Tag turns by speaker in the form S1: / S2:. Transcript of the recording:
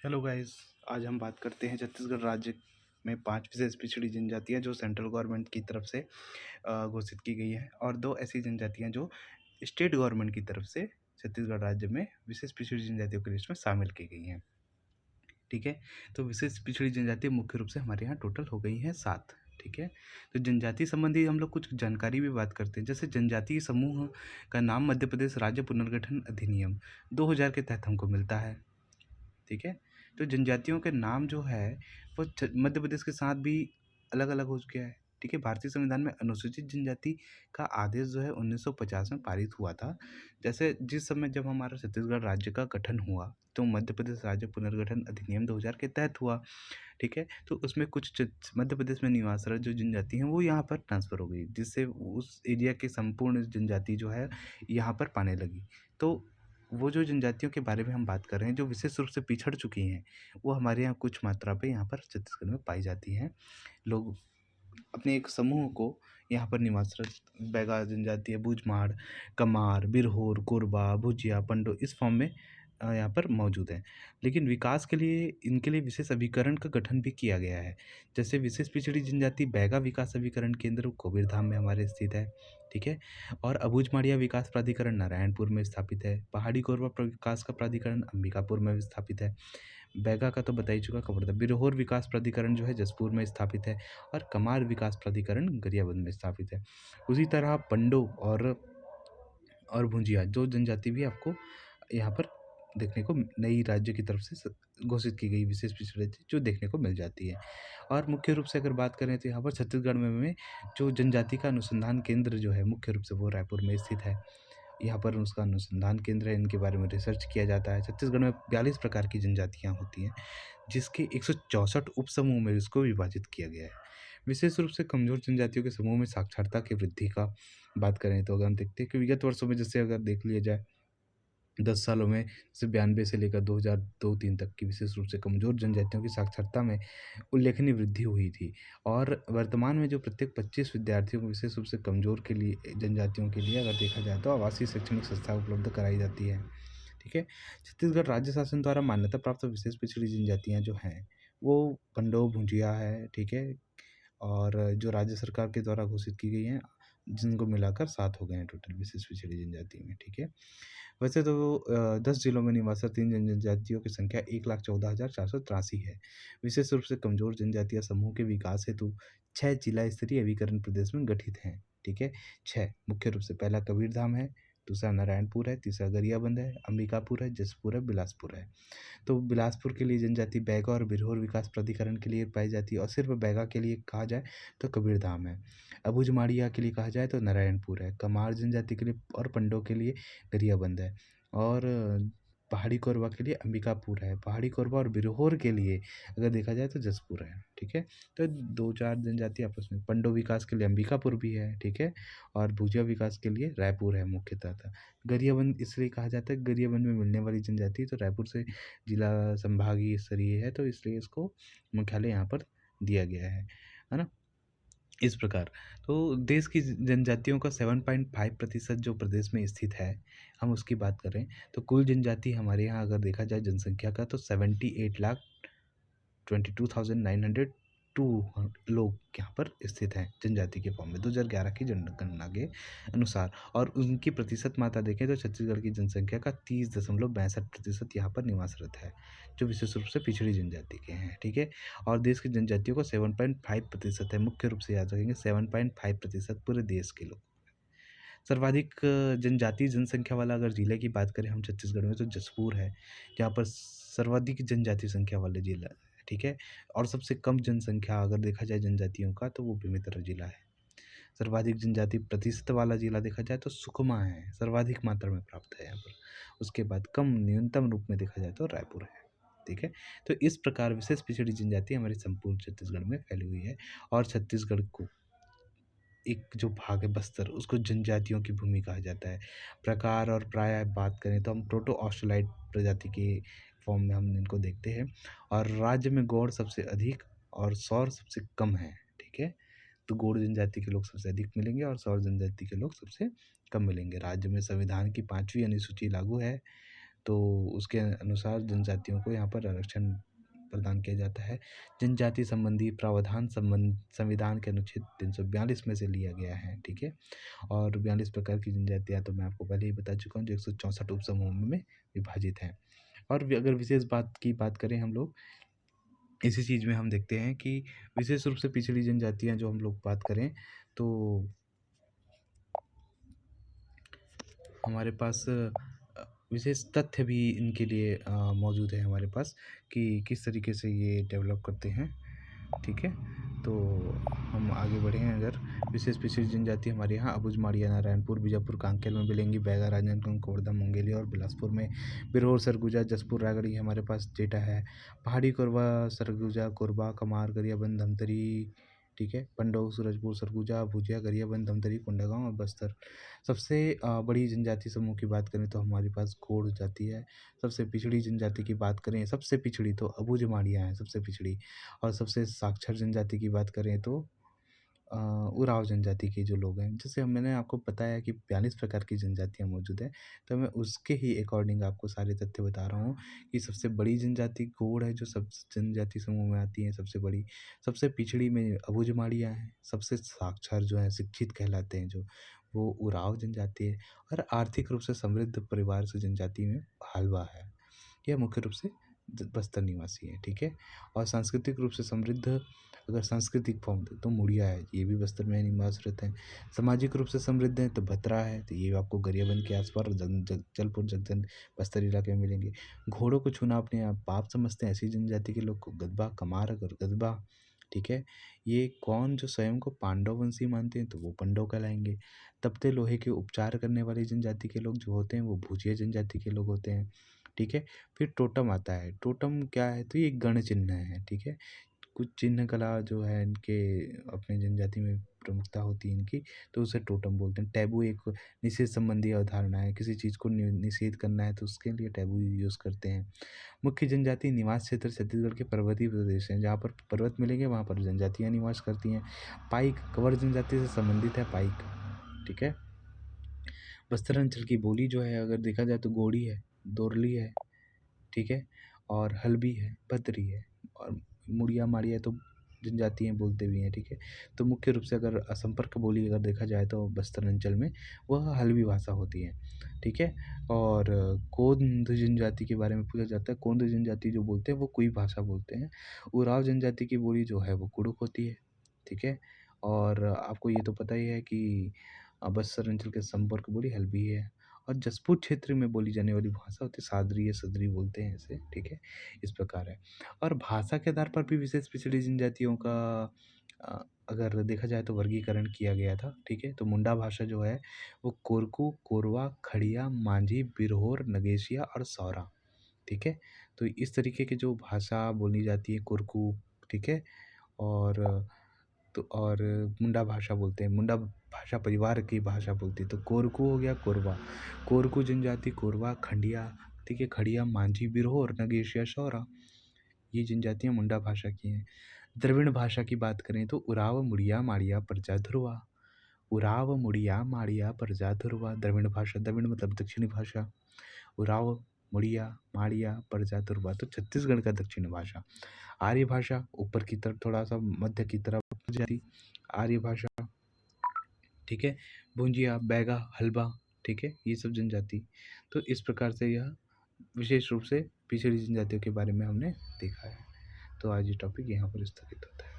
S1: Hello guys. आज हम बात करते हैं छत्तीसगढ़ राज्य में 5 विशेष पिछड़ी जनजातियाँ जो सेंट्रल गवर्नमेंट की तरफ से घोषित की गई हैं और 2 ऐसी जनजातियाँ जो स्टेट गवर्नमेंट की तरफ से छत्तीसगढ़ राज्य में विशेष पिछड़ी जनजातियों की लिस्ट में शामिल की गई हैं। ठीक है? तो विशेष पिछड़ी जनजाति मुख्य रूप से हमारे यहाँ टोटल हो गई हैं 7। ठीक है? तो जनजाति संबंधी हम लोग कुछ जानकारी भी बात करते हैं। जैसे जनजातीय समूह का नाम मध्य प्रदेश राज्य पुनर्गठन अधिनियम 2000 के तहत हमको मिलता है। ठीक है? तो जनजातियों के नाम जो है वो मध्य प्रदेश के साथ भी अलग अलग हो चुके हैं। ठीक है? भारतीय संविधान में अनुसूचित जनजाति का आदेश जो है 1950 में पारित हुआ था। जैसे जिस समय जब हमारा छत्तीसगढ़ राज्य का गठन हुआ तो मध्य प्रदेश राज्य पुनर्गठन अधिनियम 2000 के तहत हुआ। ठीक है? तो उसमें कुछ मध्य प्रदेश में निवासरत जो जनजाति हैं वो यहाँ पर ट्रांसफ़र हो गई, जिससे उस एरिया की संपूर्ण जनजाति जो है यहाँ पर पाने लगी। तो वो जो जनजातियों के बारे में हम बात कर रहे हैं जो विशेष रूप से पिछड़ चुकी हैं, वो हमारे यहाँ कुछ मात्रा पे यहाँ पर छत्तीसगढ़ में पाई जाती हैं। लोग अपने एक समूह को यहाँ पर निवासरत बैगा जनजाति है, बूझमाड़, कमार, बिरहोर, कोरबा, भुजिया, पंडो इस फॉर्म में यहाँ पर मौजूद हैं। लेकिन विकास के लिए इनके लिए विशेष अभिकरण का गठन भी किया गया है। जैसे विशेष पिछड़ी जनजाति बैगा विकास अभिकरण केंद्र कबीरधाम में हमारे स्थित है। ठीक है? और अबूझमाड़िया विकास प्राधिकरण नारायणपुर में स्थापित है। पहाड़ी कोरबा विकास का प्राधिकरण अंबिकापुर में स्थापित है। बैगा का तो बता ही चुका कवर्धा। बिरहोर विकास प्राधिकरण जो है जसपुर में स्थापित है और कमार विकास प्राधिकरण गरियाबंद में स्थापित है। उसी तरह पंडो और भुजिया जो जनजाति भी आपको यहाँ पर देखने को नई राज्य की तरफ से घोषित की गई विशेष पिछड़े थे जो देखने को मिल जाती है। और मुख्य रूप से अगर बात करें तो यहाँ पर छत्तीसगढ़ में जो जनजाति का अनुसंधान केंद्र जो है मुख्य रूप से वो रायपुर में स्थित है। यहाँ पर उसका अनुसंधान केंद्र है, इनके बारे में रिसर्च किया जाता है। छत्तीसगढ़ में 42 प्रकार की जनजातियाँ होती हैं, जिसके 164 उपसमूह में इसको विभाजित किया गया है। विशेष रूप से कमज़ोर जनजातियों के समूह में साक्षरता की वृद्धि का बात करें तो अगर हम देखते हैं कि विगत वर्षों में जैसे अगर देख लिया जाए 10 सालों में जैसे 92 से लेकर 2002-3 तक की विशेष रूप से कमज़ोर जनजातियों की साक्षरता में उल्लेखनीय वृद्धि हुई थी। और वर्तमान में जो प्रत्येक 25 विद्यार्थियों को विशेष रूप से कमज़ोर के लिए जनजातियों के लिए अगर देखा जाए तो आवासीय शैक्षणिक संस्था उपलब्ध कराई जाती है। ठीक है? छत्तीसगढ़ राज्य शासन द्वारा मान्यता प्राप्त विशेष पिछड़ी जनजातियाँ जो हैं, वो पंडो, भुजिया है, ठीक है? और जो राज्य सरकार के द्वारा घोषित की गई हैं, जिनको मिलाकर 7 हो गए हैं टोटल विशेष पिछड़ी जनजाति में, ठीक है? वैसे तो 10 जिलों में निवासरत इन जनजातियों की संख्या 1,14,483 है। विशेष रूप से कमज़ोर जनजातियाँ समूह के विकास हेतु 6 जिला स्तरीय अभिकरण प्रदेश में गठित हैं, ठीक है? 6 मुख्य रूप से पहला कबीरधाम है, दूसरा नारायणपुर है, तीसरा गरियाबंद है, अंबिकापुर है, जसपुर है, बिलासपुर है। तो बिलासपुर के लिए जनजाति बैगा और बिरहोर विकास प्राधिकरण के लिए पाई जाती है और सिर्फ बैगा के लिए कहा जाए तो कबीरधाम है। अबूझमाड़िया के लिए कहा जाए तो नारायणपुर है। कमार जनजाति के लिए और पंडों के लिए गरियाबंद है और पहाड़ी कोरबा के लिए अंबिकापुर है। पहाड़ी कोरबा और बिरहोर के लिए अगर देखा जाए तो जसपुर है, ठीक है? तो 2-4 जनजाति आपस में पंडो विकास के लिए अंबिकापुर भी है, ठीक है? और भुजिया विकास के लिए रायपुर है मुख्यतः। गरियाबंद इसलिए कहा जाता है, गरियाबंद में मिलने वाली जनजाति तो रायपुर से जिला संभागीय स्तरीय है, तो इसलिए इसको मुख्यालय यहाँ पर दिया गया है ना? इस प्रकार तो देश की जनजातियों का 7.5% जो प्रदेश में स्थित है, हम उसकी बात करें तो कुल जनजाति हमारे यहाँ अगर देखा जाए जनसंख्या का तो 78,22,902 लोग यहाँ पर स्थित हैं जनजाति के फॉर्म में 2011 की जनगणना के अनुसार। और उनकी प्रतिशत मात्रा देखें तो छत्तीसगढ़ की जनसंख्या का 30.62% यहाँ पर निवासरत है, जो विशेष रूप से पिछड़ी जनजाति के हैं, ठीक है? और देश की जनजातियों का 7.5% है, मुख्य रूप से याद रखेंगे 7.5% पूरे देश के लोग। सर्वाधिक जनजातीय जनसंख्या वाला अगर ज़िले की बात करें हम छत्तीसगढ़ में तो जसपुर है, जहाँ पर सर्वाधिक जनजातीय संख्या वाले ज़िला है, ठीक है? और सबसे कम जनसंख्या अगर देखा जाए जनजातियों का तो वो बेमेतरा ज़िला है। सर्वाधिक जनजाति प्रतिशत वाला ज़िला देखा जाए तो सुकमा है, सर्वाधिक मात्रा में प्राप्त है यहाँ पर। उसके बाद कम न्यूनतम रूप में देखा जाए तो रायपुर है, ठीक है? तो इस प्रकार विशेष पिछड़ी जनजाति हमारे संपूर्ण छत्तीसगढ़ में फैली हुई है और छत्तीसगढ़ को एक जो भाग है बस्तर उसको जनजातियों की भूमि कहा जाता है। प्रकार और प्राय बात करें तो हम प्रोटो ऑस्ट्रेलाइड प्रजाति के फॉर्म में हम इनको देखते हैं और राज्य में गौड़ सबसे अधिक और सौर सबसे कम है, ठीक है? तो गौड़ जनजाति के लोग सबसे अधिक मिलेंगे और सौर जनजाति के लोग सबसे कम मिलेंगे। राज्य में संविधान की 5वीं अनुसूची लागू है, तो उसके अनुसार जनजातियों को यहाँ पर आरक्षण प्रदान किया जाता है। जनजाति संबंधी प्रावधान संविधान के अनुच्छेद 342 में से लिया गया है, ठीक है। और 42 प्रकार की जनजातियाँ तो मैं आपको पहले ही बता चुका हूँ, जो 164 उपसमूहों में विभाजित हैं। और अगर विशेष बात की बात करें हम लोग, इसी चीज़ में हम देखते हैं कि विशेष रूप से पिछड़ी जनजातियाँ जो हम लोग बात करें तो हमारे पास विशेष तथ्य भी इनके लिए मौजूद है हमारे पास कि किस तरीके से ये डेवलप करते हैं, ठीक है। तो हम आगे बढ़े हैं। अगर विशेष पिछड़ी जनजाति हमारे यहाँ अबुझ माड़िया नारायणपुर बीजापुर कांकेर में मिलेंगी, बैगा राजनांदगांव कोरबा मुंगेली और बिलासपुर में बिरहोर सरगुजा जसपुर रायगढ़ ये हमारे पास डेटा है। पहाड़ी कोरबा सरगुजा कोरबा कमार गरियाबंद धमतरी, ठीक है, पंडोह सूरजपुर सरगुजा भुजिया गरियाबंद धमतरी कोंडागांव और बस्तर। सबसे बड़ी जनजाति समूह की बात करें तो हमारे पास गोंड जाति है। सबसे पिछड़ी जनजाति की बात करें, सबसे पिछड़ी तो अबुझ माड़िया है सबसे पिछड़ी। और सबसे साक्षर जनजाति की बात करें तो उरांव जनजाति के जो लोग हैं, जैसे मैंने आपको बताया कि 42 प्रकार की जनजातियाँ मौजूद हैं, तो मैं उसके ही अकॉर्डिंग आपको सारे तथ्य बता रहा हूँ कि सबसे बड़ी जनजाति गोंड है, जो सब जनजाति समूह में आती है सबसे बड़ी। सबसे पिछड़ी में अबुझ माड़िया है। सबसे साक्षर जो है, शिक्षित कहलाते हैं जो, वो उरांव जनजाति है। और आर्थिक रूप से समृद्ध परिवार से जनजाति में हालवा है। यह मुख्य रूप से बस्तर निवासी है, ठीक है। और सांस्कृतिक रूप से समृद्ध, अगर सांस्कृतिक फॉर्म तो मुड़िया है, ये भी बस्तर में निवास रहते हैं। सामाजिक रूप से समृद्ध है तो भतरा है, तो ये आपको गरियाबंद के आसपास और जलपुर जगदन बस्तर इलाके में मिलेंगे। घोड़ों को छूना अपने आप पाप समझते हैं ऐसी जनजाति के लोग को गदबा कमार और गदबा, ठीक है। ये कौन जो स्वयं को पांडव वंशी मानते हैं तो वो पंडव कहलाएंगे। तपते लोहे के उपचार करने वाली जनजाति के लोग जो होते हैं वो भुजिया जनजाति के लोग होते हैं, ठीक है। फिर टोटम आता है। टोटम क्या है, तो ये गण चिन्ह है, ठीक है। कुछ चिन्ह कला जो है इनके अपने जनजाति में प्रमुखता होती है इनकी, तो उसे टोटम बोलते हैं। टैबू एक निषेध संबंधी अवधारणा है, किसी चीज़ को निषेध करना है तो उसके लिए टैबू यूज़ करते हैं। मुख्य जनजाति निवास क्षेत्र छत्तीसगढ़ के पर्वतीय प्रदेश हैं, जहाँ पर पर्वत मिलेंगे वहाँ पर जनजातियाँ निवास करती हैं। पाइक कवर जनजाति से संबंधित है पाइक, ठीक है। बस्तर अंचल की बोली जो है अगर देखा जाए तो गोड़ी है, दोरली है, ठीक है। और हल्बी है, भतरी है और मुड़िया माड़िया तो जनजातियाँ बोलते भी हैं, ठीक है। तो मुख्य रूप से अगर संपर्क बोली अगर देखा जाए तो बस्तर अंचल में वह हल्बी भाषा होती है, ठीक है। और कोंद जनजाति के बारे में पूछा जाता है। कोंद जनजाति जो बोलते हैं वो कोई भाषा बोलते हैं। उरांव जनजाति की बोली जो है वो कुड़ुक होती है, ठीक है। और आपको ये तो पता ही है कि बस्तर अंचल के संपर्क बोली हल्बी है। और जसपुर क्षेत्र में बोली जाने वाली भाषा होती है सादरी या सदरी बोलते हैं इसे, ठीक है। इस प्रकार है। और भाषा के आधार पर भी विशेष पिछड़ी जनजातियों का अगर देखा जाए तो वर्गीकरण किया गया था, ठीक है। तो मुंडा भाषा जो है वो कोरकू कोरवा खड़िया मांझी बिरहोर नगेशिया और सौरा, ठीक है। तो इस तरीके की जो भाषा बोली जाती है कोरकू, ठीक है। और और मुंडा भाषा बोलते हैं, मुंडा भाषा परिवार की भाषा बोलती है। तो कोरकू हो गया कोरवा, कोरकू जनजाति कोरवा खंडिया, ठीक है, खड़िया मांझी बिरहोर नगेशिया सौरा, ये जनजातियाँ मुंडा भाषा की हैं। द्रविड़ भाषा की बात करें तो उराव मुड़िया माड़िया प्रजा ध्रुवा, उराव मुड़िया माड़िया प्रजा ध्रुवा द्रविड़ भाषा। द्रविड़ मतलब दक्षिणी भाषा। उराव मुड़िया माड़िया प्रजा ध्रुवा तो छत्तीसगढ़ का दक्षिणी भाषा। आर्य भाषा ऊपर की तरफ थोड़ा सा मध्य की तरफ जाती आर्य भाषा, ठीक है। भुंजिया बैगा हलबा, ठीक है, ये सब जनजाति। तो इस प्रकार से यह विशेष रूप से पिछड़ी जनजातियों के बारे में हमने देखा है। तो आज ये टॉपिक यहाँ पर स्थगित होता है।